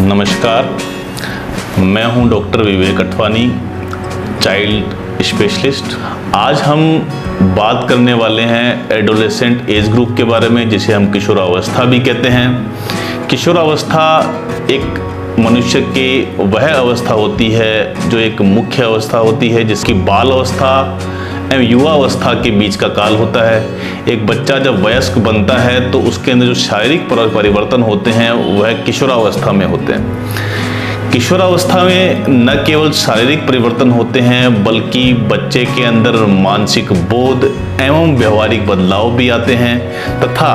नमस्कार, मैं हूं डॉक्टर विवेक अठवानी, चाइल्ड स्पेशलिस्ट। आज हम बात करने वाले हैं एडोलेसेंट एज ग्रुप के बारे में, जिसे हम किशोरावस्था भी कहते हैं। किशोरावस्था एक मनुष्य की वह अवस्था होती है जो एक मुख्य अवस्था होती है, जिसकी बाल अवस्था एवं युवा अवस्था के बीच का काल होता है। एक बच्चा जब वयस्क बनता है तो उसके अंदर जो शारीरिक परिवर्तन होते हैं वह किशोरावस्था में होते हैं। किशोरावस्था में न केवल शारीरिक परिवर्तन होते हैं बल्कि बच्चे के अंदर मानसिक बोध एवं व्यवहारिक बदलाव भी आते हैं, तथा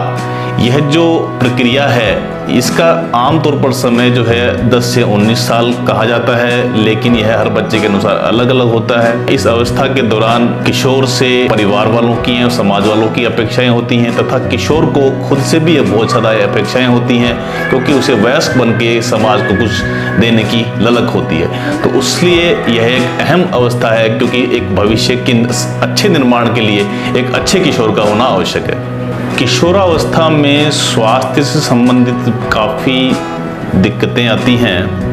यह जो प्रक्रिया है इसका आमतौर पर समय जो है 10 से 19 साल कहा जाता है, लेकिन यह हर बच्चे के अनुसार अलग अलग होता है। इस अवस्था के दौरान किशोर से परिवार वालों की और समाज वालों की अपेक्षाएं होती हैं, तथा किशोर को खुद से भी बहुत ज़्यादा अपेक्षाएं होती हैं, क्योंकि उसे वयस्क बन के समाज को कुछ देने की ललक होती है। तो इसलिए यह एक अहम अवस्था है, क्योंकि एक भविष्य के अच्छे निर्माण के लिए एक अच्छे किशोर का होना आवश्यक है। किशोरावस्था में स्वास्थ्य से संबंधित काफ़ी दिक्कतें आती हैं,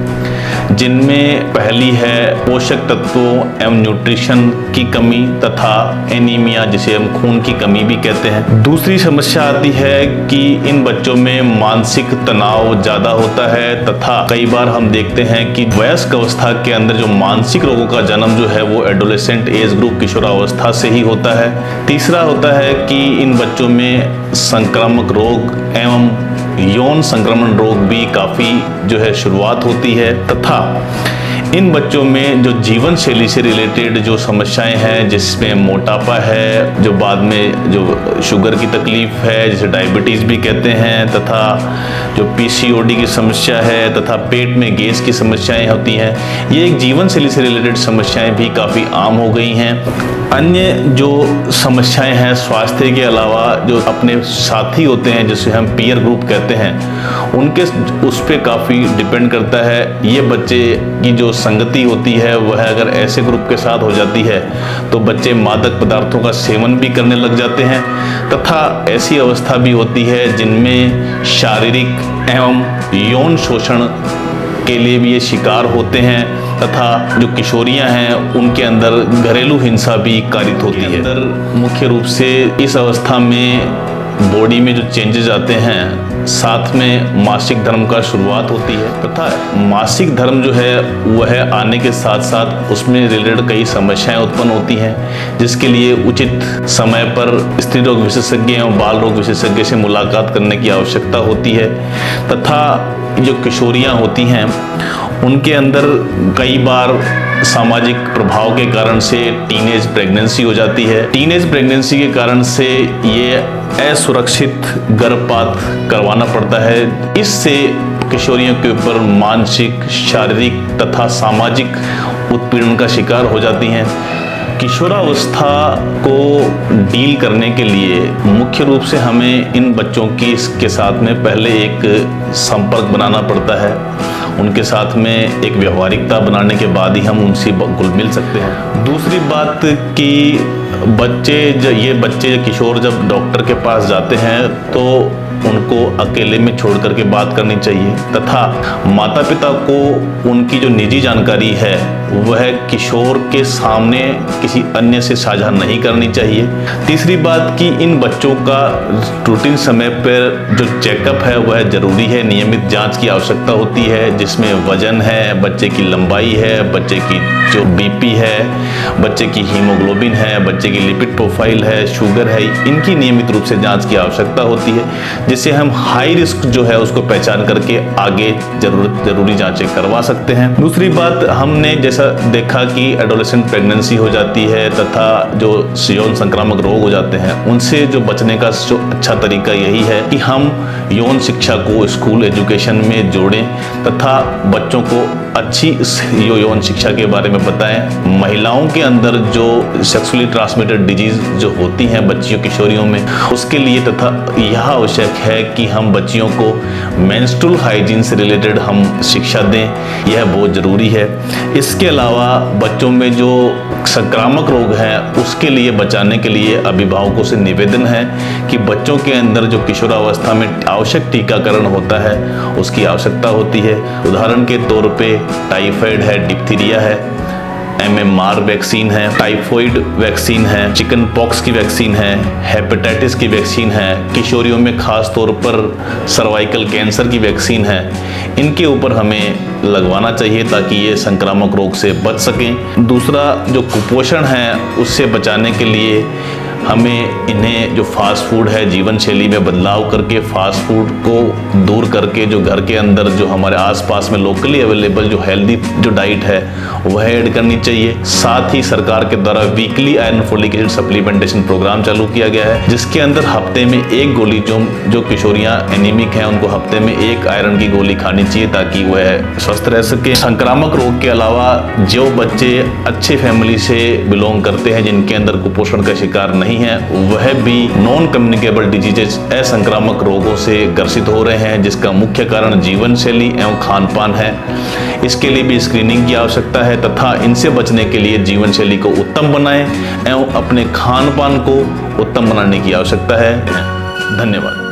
जिनमें पहली है पोषक तत्वों एवं न्यूट्रिशन की कमी तथा एनीमिया, जिसे हम खून की कमी भी कहते हैं। दूसरी समस्या आती है कि इन बच्चों में मानसिक तनाव ज़्यादा होता है, तथा कई बार हम देखते हैं कि वयस्क अवस्था के अंदर जो मानसिक रोगों का जन्म जो है वो एडोलेसेंट एज ग्रुप किशोरावस्था से ही होता है। तीसरा होता है कि इन बच्चों में संक्रामक रोग एवं यौन संक्रमण रोग भी काफ़ी जो है शुरुआत होती है, तथा इन बच्चों में जो जीवन शैली से रिलेटेड जो समस्याएं हैं, जिसमें मोटापा है, जो बाद में जो शुगर की तकलीफ है जिसे डायबिटीज़ भी कहते हैं, तथा जो पीसीओडी की समस्या है, तथा पेट में गैस की समस्याएं होती हैं, ये एक जीवन शैली से रिलेटेड समस्याएं भी काफ़ी आम हो गई हैं। अन्य जो समस्याएं हैं स्वास्थ्य के अलावा, जो अपने साथी होते हैं जिसे हम पीयर ग्रुप कहते हैं, उनके उस पर काफ़ी डिपेंड करता है। ये बच्चे की जो संगति होती है वह अगर ऐसे ग्रुप के साथ हो जाती है तो बच्चे मादक पदार्थों का सेवन भी करने लग जाते हैं, तथा ऐसी अवस्था भी होती है जिनमें शारीरिक एवं यौन शोषण के लिए भी ये शिकार होते हैं, तथा जो किशोरियां हैं उनके अंदर घरेलू हिंसा भी कारित होती है। अंदर मुख्य रूप से इस अवस्था में बॉडी में जो चेंजेस आते हैं, साथ में मासिक धर्म का शुरुआत होती है, तथा मासिक धर्म जो है वह आने के साथ साथ उसमें रिलेटेड कई समस्याएं उत्पन्न होती हैं, जिसके लिए उचित समय पर स्त्री रोग विशेषज्ञ एवं बाल रोग विशेषज्ञ से मुलाकात करने की आवश्यकता होती है। तथा जो किशोरियां होती हैं उनके अंदर कई बार सामाजिक प्रभाव के कारण से टीनेज प्रेगनेंसी हो जाती है। टीनेज प्रेगनेंसी के कारण से ये असुरक्षित गर्भपात करवाना पड़ता है। इससे किशोरियों के ऊपर मानसिक, शारीरिक तथा सामाजिक उत्पीड़न का शिकार हो जाती हैं। किशोरावस्था को डील करने के लिए मुख्य रूप से हमें इन बच्चों की इसके साथ में पहले एक संपर्क बनाना पड़ता है। उनके साथ में एक व्यवहारिकता बनाने के बाद ही हम उनसे घुल मिल सकते हैं। दूसरी बात कि ये बच्चे किशोर जब डॉक्टर के पास जाते हैं तो उनको अकेले में छोड़ करके बात करनी चाहिए, तथा माता पिता को उनकी जो निजी जानकारी है वह किशोर के सामने किसी अन्य से साझा नहीं करनी चाहिए। तीसरी बात कि इन बच्चों का रूटीन समय पर जो चेकअप है वह जरूरी है। नियमित जांच की आवश्यकता होती है, जिसमें वजन है, बच्चे की लंबाई है, बच्चे की जो बीपी है, बच्चे की हीमोग्लोबिन है, बच्चे की लिपिड प्रोफाइल है, शुगर है, इनकी नियमित रूप से जांच की आवश्यकता होती है, जिससे हम हाई रिस्क जो है उसको पहचान करके आगे जरूरी जांचें करवा सकते हैं। दूसरी बात, हमने जैसा देखा कि एडोलेसेंट प्रेगनेंसी हो जाती है तथा जो यौन संक्रामक रोग हो जाते हैं, उनसे जो बचने का जो अच्छा तरीका यही है कि हम यौन शिक्षा को स्कूल एजुकेशन में जोड़ें, तथा बच्चों को अच्छी यौन शिक्षा के बारे में बताएं। महिलाओं के अंदर जो सेक्सुअली ट्रांसमिटेड डिजीज जो होती हैं बच्चियों किशोरियों में, उसके लिए तथा यह आवश्यक है कि हम बच्चियों को मेंस्ट्रुअल हाइजीन से रिलेटेड हम शिक्षा दें, यह बहुत ज़रूरी है। इसके अलावा बच्चों में जो संक्रामक रोग है उसके लिए बचाने के लिए अभिभावकों से निवेदन है कि बच्चों के अंदर जो किशोरावस्था में आवश्यक टीकाकरण होता है उसकी आवश्यकता होती है। उदाहरण के तौर पे टाइफाइड है, डिप्थीरिया है, MMR वैक्सीन है, टाइफाइड वैक्सीन है, चिकन पॉक्स की वैक्सीन है, हेपेटाइटिस की वैक्सीन है, किशोरियों में खास तौर पर सर्वाइकल कैंसर की वैक्सीन है। इनके ऊपर हमें लगवाना चाहिए ताकि ये संक्रामक रोग से बच सकें। दूसरा जो कुपोषण है उससे बचाने के लिए हमें इन्हें जो फास्ट फूड है जीवन शैली में बदलाव करके फास्ट फूड को दूर करके जो घर के अंदर जो हमारे आसपास में लोकली अवेलेबल जो हेल्दी जो डाइट है वह ऐड करनी चाहिए। साथ ही सरकार के द्वारा weekly iron folic acid supplementation programme चालू किया गया है जिसके अंदर हफ्ते में एक गोली जो किशोरियां एनीमिक हैं उनको हफ्ते में एक आयरन की गोली खानी चाहिए ताकि वह स्वस्थ रह सके। संक्रामक रोग के अलावा जो बच्चे अच्छे फैमिली से बिलोंग करते हैं जिनके अंदर कुपोषण का शिकार नहीं है वह भी नॉन कम्युनिकेबल डिजीजेज असंक्रामक रोगों से ग्रसित हो रहे हैं जिसका मुख्य कारण जीवन शैली एवं खान पान है। इसके लिए भी स्क्रीनिंग की आवश्यकता है तथा इनसे बचने के लिए जीवन शैली को उत्तम बनाएं एवं अपने खान पान को उत्तम बनाने की आवश्यकता है। धन्यवाद।